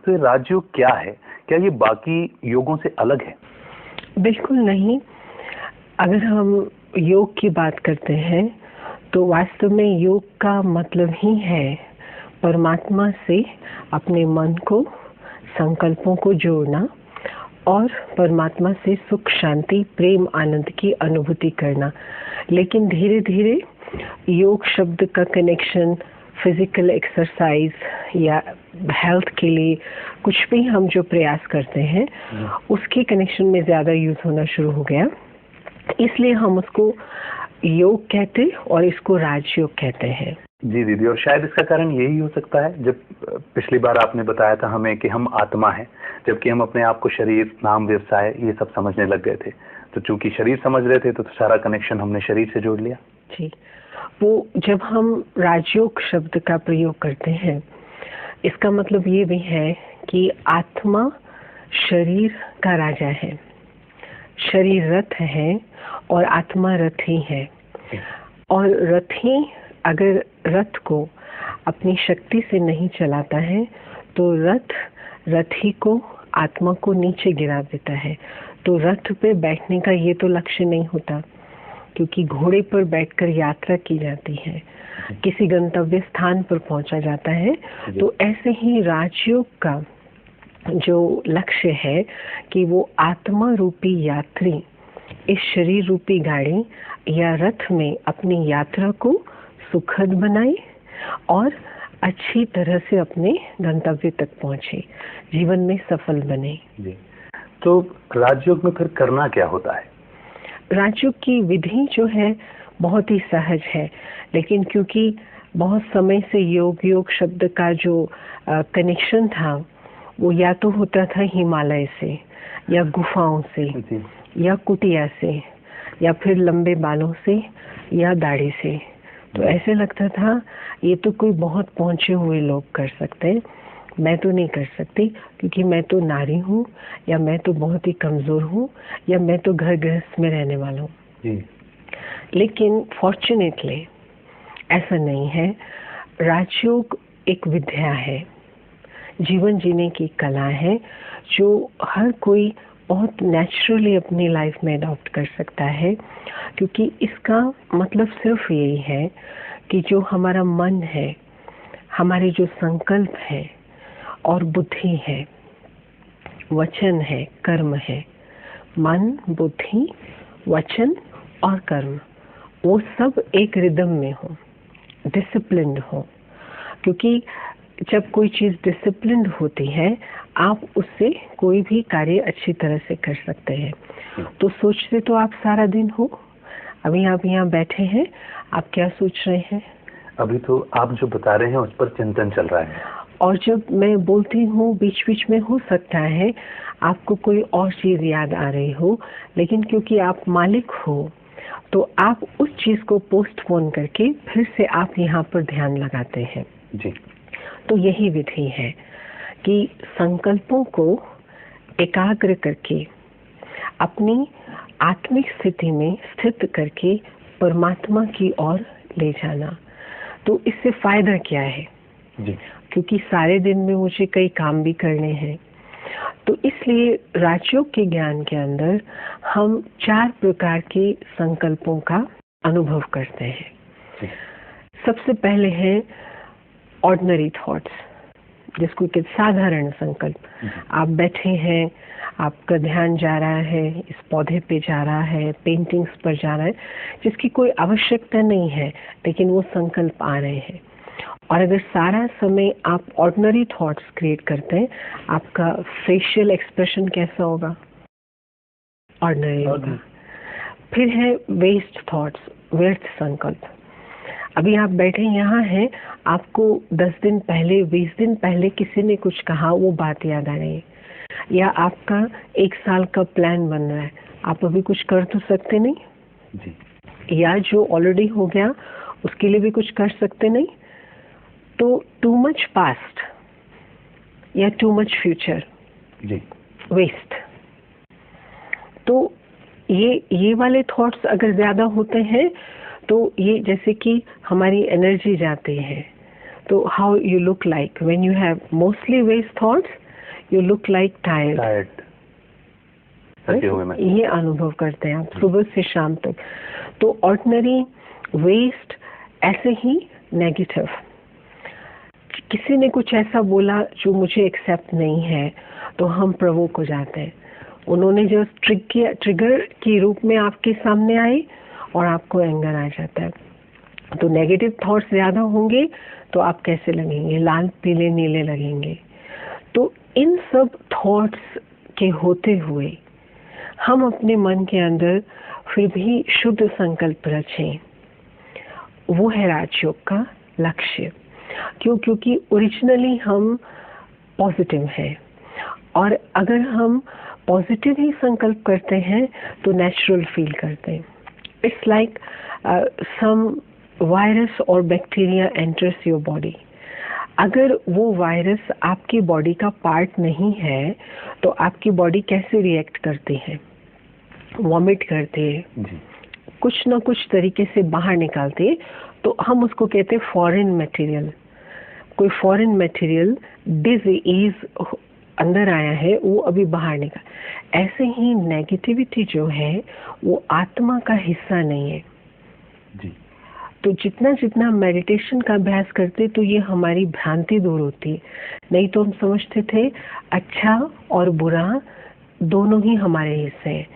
तो राजयोग क्या है? क्या ये बाकी योगों से अलग है? बिल्कुल नहीं। अगर हम योग की बात करते हैं तो वास्तव में योग का मतलब ही है परमात्मा से अपने मन को, संकल्पों को जोड़ना और परमात्मा से सुख, शांति, प्रेम, आनंद की अनुभूति करना। लेकिन धीरे धीरे योग शब्द का कनेक्शन फिजिकल एक्सरसाइज या हेल्थ के लिए कुछ भी हम जो प्रयास करते हैं उसके कनेक्शन में ज़्यादा यूज होना शुरू हो गया, इसलिए हम उसको योग कहते और इसको राजयोग कहते हैं। जी दीदी, और शायद इसका कारण यही हो सकता है, जब पिछली बार आपने बताया था हमें कि हम आत्मा हैं, जबकि हम अपने आप को शरीर, नाम, व्यवसाय ये सब समझने लग गए थे। तो चूंकि शरीर समझ रहे थे तो सारा कनेक्शन हमने शरीर से जोड़ लिया। जी, वो जब हम राजयोग शब्द का प्रयोग करते हैं इसका मतलब ये भी है कि आत्मा शरीर का राजा है, शरीर रथ है और आत्मा रथी है। और रथी अगर रथ को अपनी शक्ति से नहीं चलाता है तो रथ रथी को, आत्मा को नीचे गिरा देता है। तो रथ पे बैठने का ये तो लक्ष्य नहीं होता, क्योंकि घोड़े पर बैठकर यात्रा की जाती है, किसी गंतव्य स्थान पर पहुंचा जाता है। तो ऐसे ही राजयोग का जो लक्ष्य है कि वो आत्मा रूपी यात्री इस शरीर रूपी गाड़ी या रथ में अपनी यात्रा को सुखद बनाए और अच्छी तरह से अपने गंतव्य तक पहुंचे, जीवन में सफल बने। जी। तो राजयोग में फिर करना क्या होता है? राजयोग की विधि जो है बहुत ही सहज है, लेकिन क्योंकि बहुत समय से योग शब्द का जो कनेक्शन था वो या तो होता था हिमालय से या गुफाओं से या कुटिया से या फिर लंबे बालों से या दाढ़ी से। तो ऐसे लगता था ये तो कोई बहुत पहुंचे हुए लोग कर सकते हैं, मैं तो नहीं कर सकती क्योंकि मैं तो नारी हूँ, या मैं तो बहुत ही कमजोर हूँ, या मैं तो घर गृहस्थ में रहने वाला हूँ। लेकिन फॉर्चुनेटली ऐसा नहीं है। राजयोग एक विद्या है, जीवन जीने की कला है जो हर कोई बहुत नेचुरली अपनी लाइफ में अडॉप्ट कर सकता है, क्योंकि इसका मतलब सिर्फ यही है कि जो हमारा मन है, हमारे जो संकल्प है और बुद्धि है, वचन है, कर्म है, मन, बुद्धि, वचन और कर्म, वो सब एक रिदम में हो, डिसिप्लिन्ड हो। क्योंकि जब कोई चीज डिसिप्लिन्ड होती है आप उससे कोई भी कार्य अच्छी तरह से कर सकते हैं। तो सोचते तो आप सारा दिन हो, अभी आप यहाँ बैठे हैं, आप क्या सोच रहे हैं? अभी तो आप जो बता रहे हैं उस पर चिंतन चल रहा है। और जब मैं बोलती हूँ बीच बीच में हो सकता है आपको कोई और चीज याद आ रही हो, लेकिन क्योंकि आप मालिक हो तो आप उस चीज को पोस्टपोन करके फिर से आप यहाँ पर ध्यान लगाते हैं। जी। तो यही विधि है कि संकल्पों को एकाग्र करके अपनी आत्मिक स्थिति में स्थित करके परमात्मा की ओर ले जाना। तो इससे फायदा क्या है? जी। क्योंकि सारे दिन में मुझे कई काम भी करने हैं, तो इसलिए राजयोग के ज्ञान के अंदर हम 4 प्रकार के संकल्पों का अनुभव करते हैं। सबसे पहले है ऑर्डिनरी थॉट्स, जिसको कि साधारण संकल्प। आप बैठे हैं, आपका ध्यान जा रहा है, इस पौधे पे जा रहा है, पेंटिंग्स पर जा रहा है, जिसकी कोई आवश्यकता नहीं है, लेकिन वो संकल्प आ रहे हैं। और अगर सारा समय आप ऑर्डिनरी थॉट्स क्रिएट करते हैं, आपका फेशियल एक्सप्रेशन कैसा होगा? ऑर्डिनरी होगा। फिर है वेस्ट थॉट्स, व्यर्थ संकल्प। अभी आप बैठे यहाँ हैं, आपको 10 दिन पहले, 20 दिन पहले किसी ने कुछ कहा, वो बात याद आ रही है, या आपका 1 साल का प्लान बन रहा है, आप अभी कुछ कर तो सकते नहीं जी। या जो ऑलरेडी हो गया उसके लिए भी कुछ कर सकते नहीं। तो टू मच पास्ट या टू मच फ्यूचर, जी, वेस्ट। तो ये वाले थॉट्स अगर ज्यादा होते हैं तो ये जैसे कि हमारी एनर्जी जाती है। तो how you look like when you have mostly waste thoughts, you look like tired, tired, थके हुए मैं। ये अनुभव करते हैं आप सुबह से शाम तक। तो ऑर्डिनरी वेस्ट ऐसे ही नेगेटिव, किसी ने कुछ ऐसा बोला जो मुझे एक्सेप्ट नहीं है तो हम प्रवोक हो जाते हैं। उन्होंने जो ट्रिगर के रूप में आपके सामने आए और आपको एंगर आ जाता है। तो नेगेटिव थॉट्स ज्यादा होंगे तो आप कैसे लगेंगे, लाल पीले नीले लगेंगे। तो इन सब थॉट्स के होते हुए हम अपने मन के अंदर फिर भी शुद्ध संकल्प रखें, वो है राजयोग का लक्ष्य। क्योंकि ओरिजिनली हम पॉजिटिव हैं, और अगर हम पॉजिटिव ही संकल्प करते हैं तो नेचुरल फील करते हैं। इट्स लाइक सम वायरस और बैक्टीरिया एंटर्स योर बॉडी। अगर वो वायरस आपकी बॉडी का पार्ट नहीं है तो आपकी बॉडी कैसे रिएक्ट करती है, वॉमिट करती है, कुछ ना कुछ तरीके से बाहर निकालती है। तो हम उसको कहते हैं फॉरेन मटेरियल। कोई फॉरेन मटेरियल डिजीज अंदर आया है, वो अभी बाहर निकाल। ऐसे ही नेगेटिविटी जो है वो आत्मा का हिस्सा नहीं है जी। तो जितना जितना मेडिटेशन का अभ्यास करते तो ये हमारी भ्रांति दूर होती। नहीं तो हम समझते थे अच्छा और बुरा दोनों ही हमारे हिस्से हैं।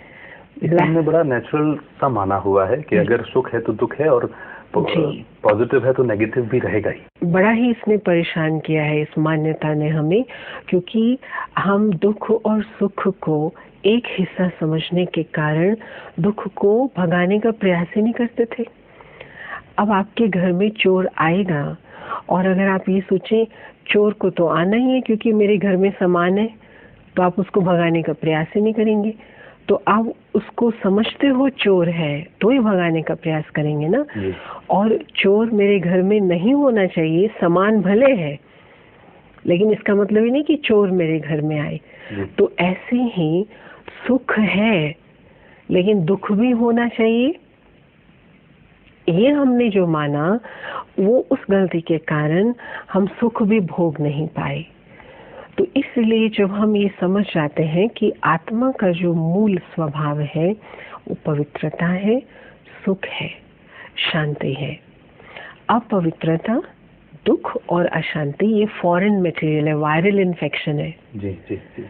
हमने बड़ा नेचुरल सा माना हुआ है कि अगर सुख है तो दुख है, और पॉजिटिव है तो नेगेटिव भी रहेगा ही। बड़ा ही इसने परेशान किया है इस मान्यता ने हमें, क्योंकि हम दुख और सुख को एक हिस्सा समझने के कारण दुख को भगाने का प्रयास ही नहीं करते थे। अब आपके घर में चोर आएगा और अगर आप ये सोचें चोर को तो आना ही है क्योंकि मेरे घर में सामान है, तो आप उसको भगाने का प्रयास ही नहीं करेंगे। तो आप उसको समझते हो चोर है तो ही भगाने का प्रयास करेंगे ना। और चोर मेरे घर में नहीं होना चाहिए, सामान भले है लेकिन इसका मतलब ही नहीं कि चोर मेरे घर में आए। तो ऐसे ही सुख है लेकिन दुख भी होना चाहिए, ये हमने जो माना वो उस गलती के कारण हम सुख भी भोग नहीं पाए। तो इसलिए जब हम ये समझ जाते हैं कि आत्मा का जो मूल स्वभाव है वो पवित्रता है, सुख है, शांति है। अपवित्रता, दुख और अशांति ये फॉरेन मटेरियल है, वायरल इन्फेक्शन है जी जी जी।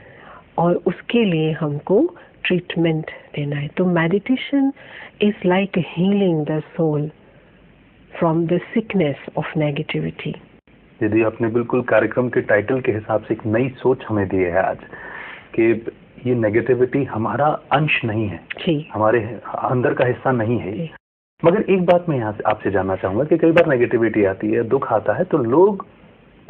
और उसके लिए हमको ट्रीटमेंट देना है। तो meditation is like healing the soul from the sickness of negativity. यदि आपने बिल्कुल कार्यक्रम के टाइटल के हिसाब से एक नई सोच हमें दी है आज कि ये नेगेटिविटी हमारा अंश नहीं है, हमारे अंदर का हिस्सा नहीं है। मगर एक बात मैं यहाँ से आपसे जानना चाहूंगा कि कई बार नेगेटिविटी आती है, दुख आता है, तो लोग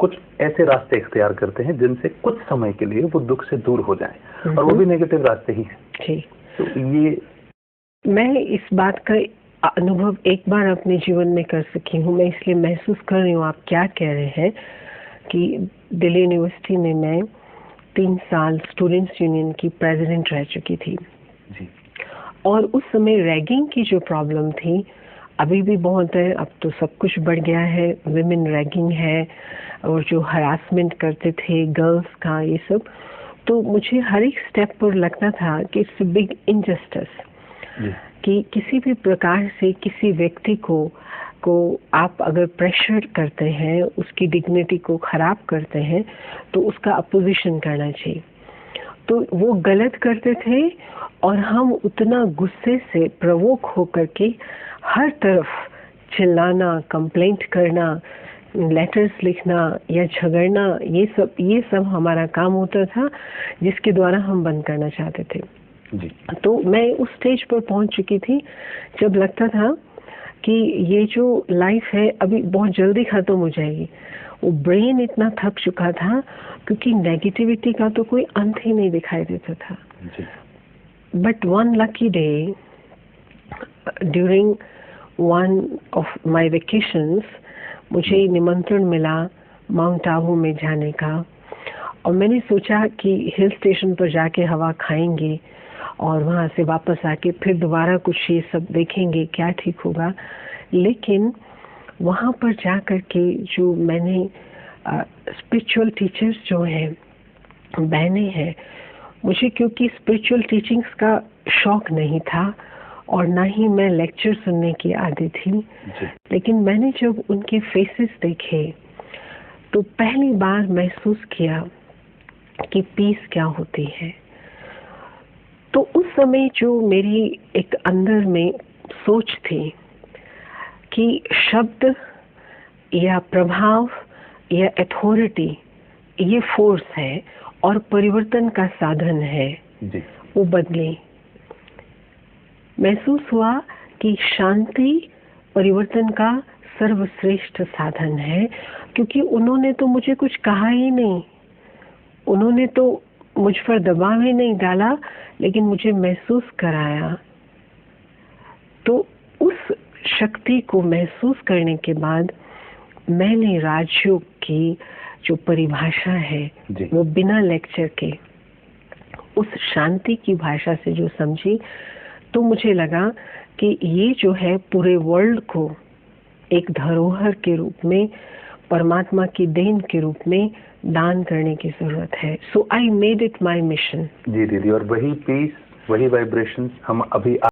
कुछ ऐसे रास्ते इख्तियार करते हैं जिनसे कुछ समय के लिए वो दुख से दूर हो जाएं, और वो भी नेगेटिव रास्ते ही हैं। तो ये मैं इस बात का अनुभव एक बार अपने जीवन में कर सकी हूँ, मैं इसलिए महसूस कर रही हूँ आप क्या कह रहे हैं कि दिल्ली यूनिवर्सिटी में मैं 3 साल स्टूडेंट्स यूनियन की प्रेसिडेंट रह चुकी थी जी। और उस समय रैगिंग की जो प्रॉब्लम थी अभी भी बहुत है, अब तो सब कुछ बढ़ गया है, विमेन रैगिंग है और जो हरासमेंट करते थे गर्ल्स का ये सब। तो मुझे हर एक स्टेप पर लगता था कि इट्स अ बिग इनजस्टिस कि किसी भी प्रकार से किसी व्यक्ति को आप अगर प्रेशर करते हैं, उसकी डिग्निटी को खराब करते हैं तो उसका अपोजिशन करना चाहिए। तो वो गलत करते थे और हम उतना गुस्से से प्रवोक होकर के हर तरफ चिल्लाना, कंप्लेंट करना, लेटर्स लिखना या झगड़ना, ये सब हमारा काम होता था जिसके द्वारा हम बंद करना चाहते थे जी। तो मैं उस स्टेज पर पहुंच चुकी थी जब लगता था कि ये जो लाइफ है अभी बहुत जल्दी खत्म हो जाएगी। वो ब्रेन इतना थक चुका था क्योंकि नेगेटिविटी का तो कोई अंत ही नहीं दिखाई देता था। But one lucky day during one of my vacations मुझे निमंत्रण मिला माउंट आबू में जाने का, और मैंने सोचा कि हिल स्टेशन पर जाके हवा खाएंगे और वहाँ से वापस आके फिर दोबारा कुछ ये सब देखेंगे क्या ठीक होगा। लेकिन वहाँ पर जा कर के जो मैंने स्पिरिचुअल टीचर्स जो हैं बहनें हैं, मुझे क्योंकि स्पिरिचुअल टीचिंग्स का शौक नहीं था और ना ही मैं लेक्चर सुनने की आदी थी, लेकिन मैंने जब उनके फेसेस देखे तो पहली बार महसूस किया कि पीस क्या होती है। तो उस समय जो मेरी एक अंदर में सोच थी कि शब्द या प्रभाव या अथॉरिटी ये फोर्स है और परिवर्तन का साधन है जी। वो बदली। महसूस हुआ कि शांति परिवर्तन का सर्वश्रेष्ठ साधन है, क्योंकि उन्होंने तो मुझे कुछ कहा ही नहीं, उन्होंने तो मुझ पर दबाव ही नहीं डाला, लेकिन मुझे महसूस कराया। तो उस शक्ति को महसूस करने के बाद मैंने राजयोग की जो परिभाषा है जी। वो बिना लेक्चर के उस शांति की भाषा से जो समझी, तो मुझे लगा कि ये जो है पूरे वर्ल्ड को एक धरोहर के रूप में, परमात्मा की देन के रूप में दान करने की जरूरत है। So I made it my mission. जी दीदी, और वही पीस, वही वाइब्रेशंस हम अभी